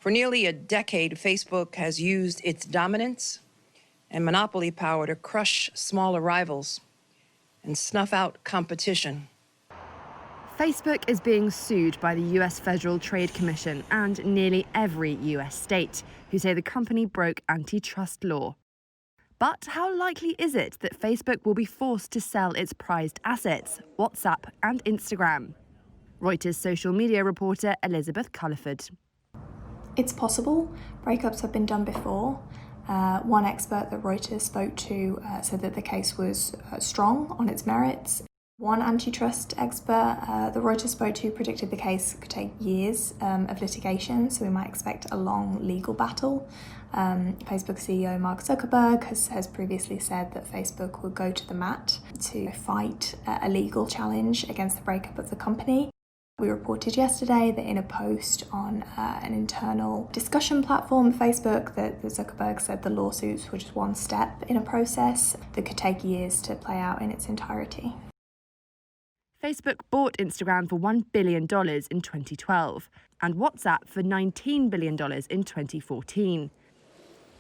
For nearly a decade, Facebook has used its dominance and monopoly power to crush smaller rivals and snuff out competition. Facebook is being sued by the US Federal Trade Commission and nearly every US state, who say the company broke antitrust law. But how likely is it that Facebook will be forced to sell its prized assets, WhatsApp and Instagram? Reuters social media reporter Elizabeth Culliford. It's possible. Breakups have been done before. One expert that Reuters spoke to said that the case was strong on its merits. One antitrust expert that Reuters spoke to predicted the case could take years of litigation, so we might expect a long legal battle. Facebook CEO Mark Zuckerberg has previously said that Facebook will go to the mat to fight a legal challenge against the breakup of the company. We reported yesterday that in a post on an internal discussion platform, Facebook, that Zuckerberg said the lawsuits were just one step in a process that could take years to play out in its entirety. Facebook bought Instagram for $1 billion in 2012 and WhatsApp for $19 billion in 2014.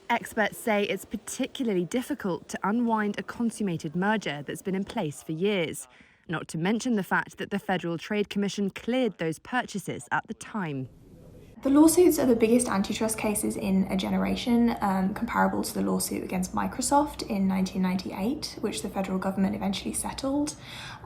Experts say it's particularly difficult to unwind a consummated merger that's been in place for years, not to mention the fact that the Federal Trade Commission cleared those purchases at the time. The lawsuits are the biggest antitrust cases in a generation, comparable to the lawsuit against Microsoft in 1998, which the federal government eventually settled.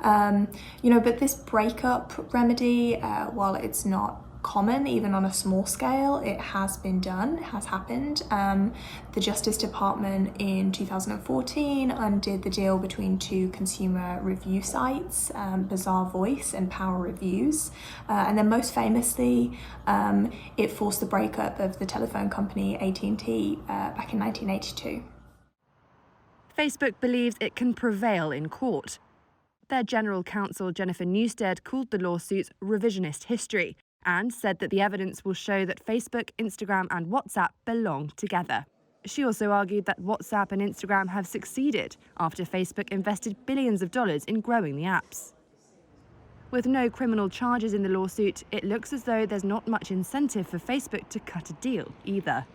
But this breakup remedy, while it's not common, even on a small scale, it has been done, it has happened. The Justice Department in 2014 undid the deal between two consumer review sites, Bazaar Voice and Power Reviews. And then most famously, it forced the breakup of the telephone company AT&T back in 1982. Facebook believes it can prevail in court. Their general counsel, Jennifer Newstead, called the lawsuits revisionist history and said that the evidence will show that Facebook, Instagram and WhatsApp belong together. She also argued that WhatsApp and Instagram have succeeded after Facebook invested billions of dollars in growing the apps. With no criminal charges in the lawsuit, it looks as though there's not much incentive for Facebook to cut a deal either.